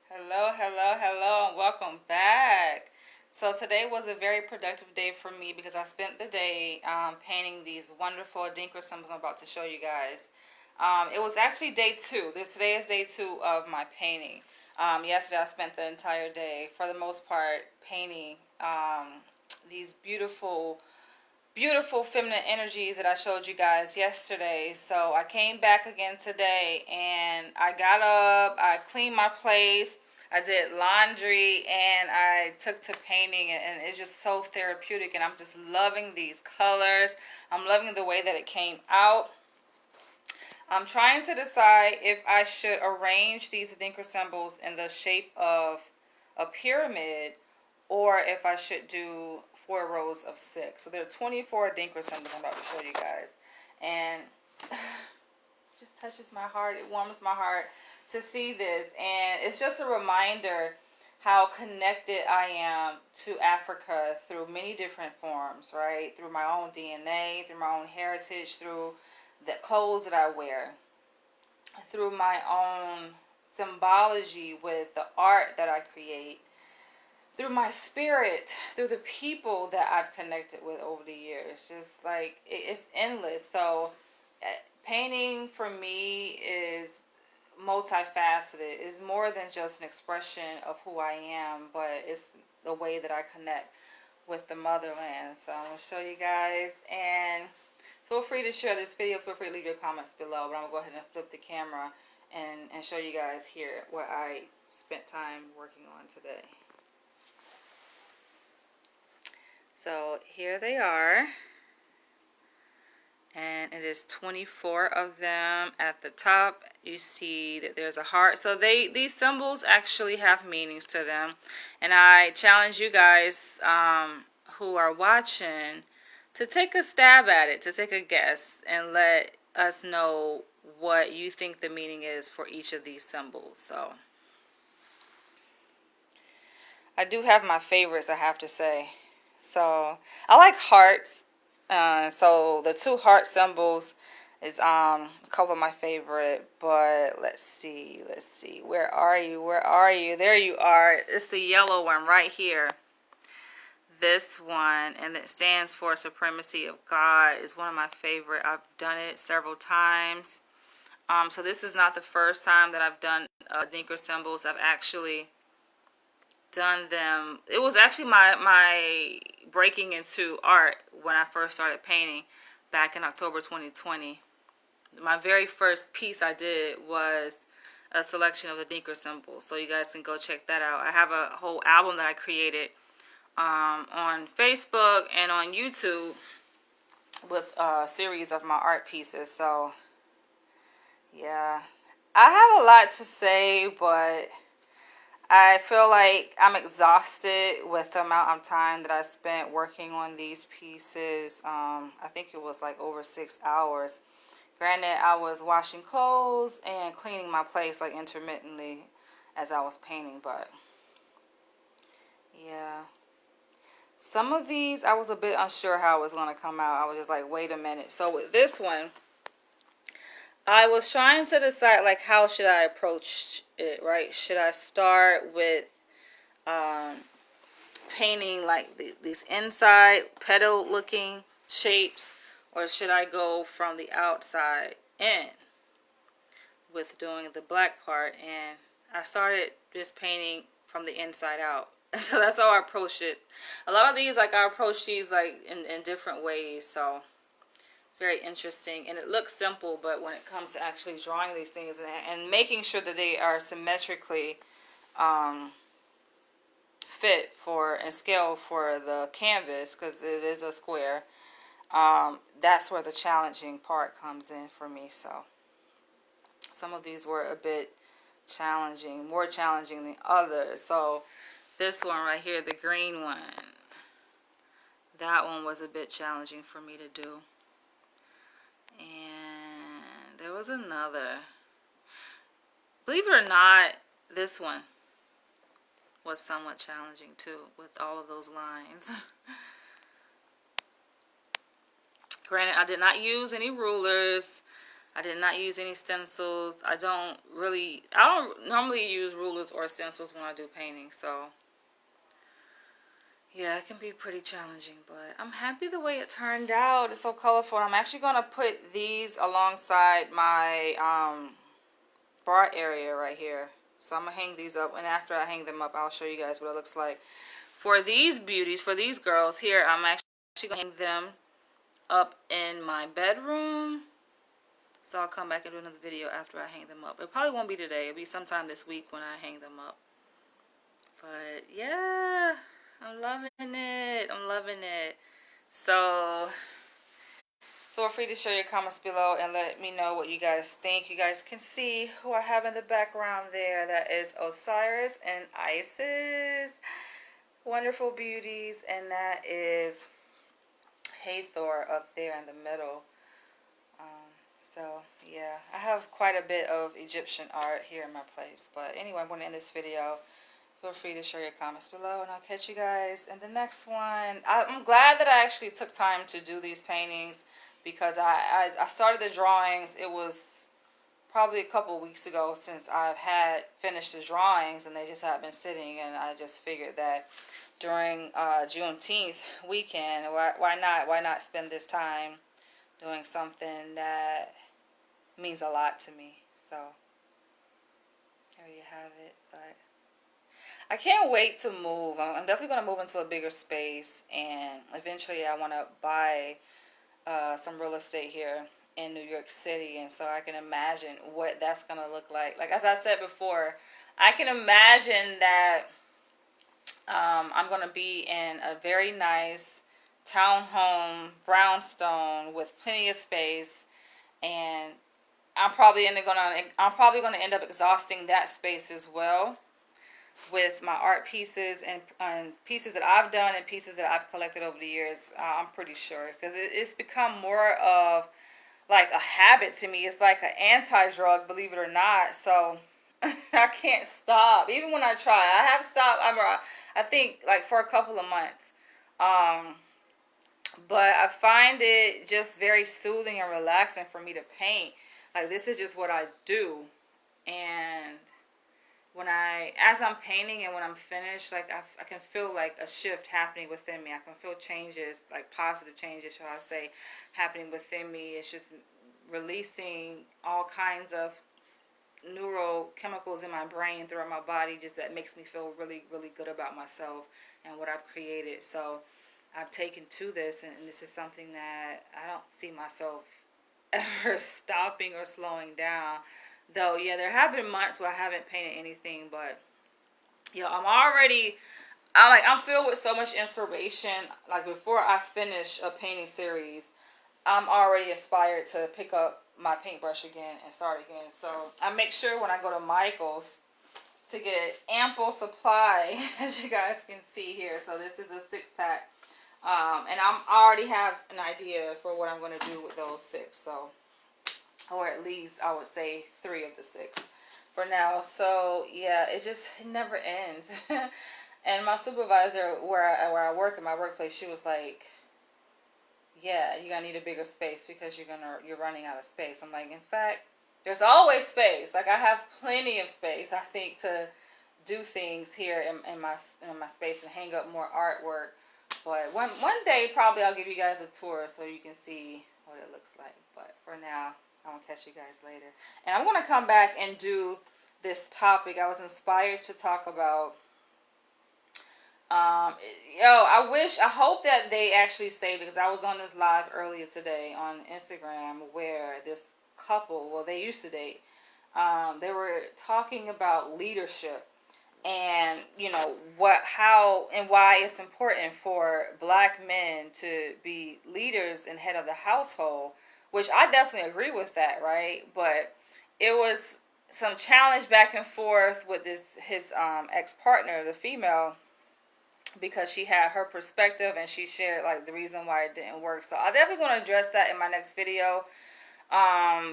Hello, hello, hello, and welcome back. So today was a very productive day for me because I spent the day painting these wonderful Adinkra symbols I'm about to show you guys. It was actually day two. Today is day two of my painting. Yesterday I spent the entire day, for the most part, painting these beautiful feminine energies that I showed you guys yesterday. So I came back again today and I got up, I cleaned my place, I did laundry, and I took to painting, and it's just so therapeutic, and I'm just loving these colors. I'm loving the way that it came out. I'm trying to decide if I should arrange these Adinkra symbols in the shape of a pyramid or if I should do 4 rows of 6. So there are 24 Adinkra symbols I'm about to show you guys. And just touches my heart. It warms my heart to see this. And it's just a reminder how connected I am to Africa through many different forms, right? Through my own DNA, through my own heritage, through the clothes that I wear, through my own symbology with the art that I create, through my spirit, through the people that I've connected with over the years. Just like it's endless. So painting for me is multifaceted. It's more than just an expression of who I am, but it's the way that I connect with the motherland. So I'm going to show you guys, and feel free to share this video. Feel free to leave your comments below, but I'm going to go ahead and flip the camera and show you guys here what I spent time working on today. So here they are, and it is 24 of them. At the top you see that there's a heart. So these symbols actually have meanings to them, and I challenge you guys who are watching to take a stab at it, to take a guess, and let us know what you think the meaning is for each of these symbols. So I do have my favorites, I have to say. So I like hearts. So the 2 heart symbols is a couple of my favorite. But let's see. Where are you? There you are. It's the yellow one right here. This one, and it stands for Supremacy of God, is one of my favorite. I've done it several times. So this is not the first time that I've done Adinkra symbols. I've actually done them. It was actually my breaking into art when I first started painting back in October 2020. My very first piece I did was a selection of the Adinkra symbols, so you guys can go check that out. I have a whole album that I created on Facebook and on YouTube with a series of my art pieces. So yeah, I have a lot to say, but I feel like I'm exhausted with the amount of time that I spent working on these pieces. I think it was like over 6 hours. Granted, I was washing clothes and cleaning my place like intermittently as I was painting, but yeah. Some of these I was a bit unsure how it was going to come out. I was just like, wait a minute. So with this one, I was trying to decide like how should I approach it, right? Should I start with painting like these inside petal looking shapes, or should I go from the outside in with doing the black part? And I started just painting from the inside out. So that's how I approached it. A lot of these, like, I approach these like in different ways, so it's very interesting. And it looks simple, but when it comes to actually drawing these things and making sure that they are symmetrically fit for and scale for the canvas, because it is a square, that's where the challenging part comes in for me. So some of these were a bit challenging, more challenging than others. So this one right here, the green one, that one was a bit challenging for me to do. And there was another, believe it or not, this one was somewhat challenging too, with all of those lines. Granted, I did not use any rulers. I did not use any stencils. I don't normally use rulers or stencils when I do painting, so yeah, it can be pretty challenging, but I'm happy the way it turned out. It's so colorful. I'm actually going to put these alongside my bar area right here. So I'm going to hang these up, and after I hang them up, I'll show you guys what it looks like. For these beauties, for these girls here, I'm actually going to hang them up in my bedroom. So I'll come back and do another video after I hang them up. It probably won't be today. It'll be sometime this week when I hang them up. But yeah, I'm loving it. I'm loving it. So feel free to share your comments below and let me know what you guys think. You guys can see who I have in the background there. That is Osiris and Isis. Wonderful beauties. And that is Hathor up there in the middle. So yeah, I have quite a bit of Egyptian art here in my place. But anyway, I'm going to end this video. Feel free to share your comments below, and I'll catch you guys in the next one. I'm glad that I actually took time to do these paintings, because I started the drawings. It was probably a couple weeks ago since I've had finished the drawings, and they just have been sitting, and I just figured that during Juneteenth weekend, why not spend this time doing something that means a lot to me. So there you have it. But I can't wait to move. I'm definitely going to move into a bigger space, and eventually I want to buy some real estate here in New York City, and so I can imagine what that's going to look like. Like, as I said before, I can imagine that I'm going to be in a very nice townhome, brownstone, with plenty of space, and I'm probably going to end up exhausting that space as well with my art pieces and pieces that I've done and pieces that I've collected over the years. I'm pretty sure, because it's become more of like a habit to me. It's like an anti-drug, believe it or not. So I can't stop. Even when I try, I have stopped. I think like for a couple of months. But I find it just very soothing and relaxing for me to paint. Like, this is just what I do. And as I'm painting and when I'm finished, like I can feel like a shift happening within me. I can feel changes, like positive changes, shall I say, happening within me. It's just releasing all kinds of neurochemicals in my brain throughout my body, just that makes me feel really, really good about myself and what I've created. So I've taken to this, and this is something that I don't see myself ever stopping or slowing down. Though, yeah, there have been months where I haven't painted anything, but I'm filled with so much inspiration. Like, before I finish a painting series, I'm already inspired to pick up my paintbrush again and start again. So I make sure when I go to Michael's to get ample supply, as you guys can see here. So this is a 6-pack. And I already have an idea for what I'm going to do with those 6. So, or at least I would say 3 of the 6 for now. So yeah, it never ends. And my supervisor, where I work in my workplace, she was like, yeah, you're gonna need a bigger space because you're running out of space. I'm like, in fact, there's always space. Like, I have plenty of space, I think, to do things here in my space and hang up more artwork. But one day probably I'll give you guys a tour so you can see what it looks like. But for now, I'm gonna catch you guys later. And I'm gonna come back and do this topic. I was inspired to talk about I hope that they actually saved it, because I was on this live earlier today on Instagram where this couple, well, they used to date, they were talking about leadership and, how and why it's important for black men to be leaders and head of the household, which I definitely agree with that, right? But it was some challenge back and forth with his ex-partner, the female, because she had her perspective and she shared like the reason why it didn't work. So I'm definitely going to address that in my next video,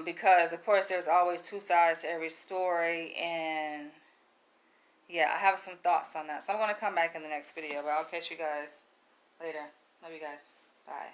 because of course there's always 2 sides to every story, and yeah, I have some thoughts on that. So I'm going to come back in the next video, but I'll catch you guys later. Love you guys. Bye.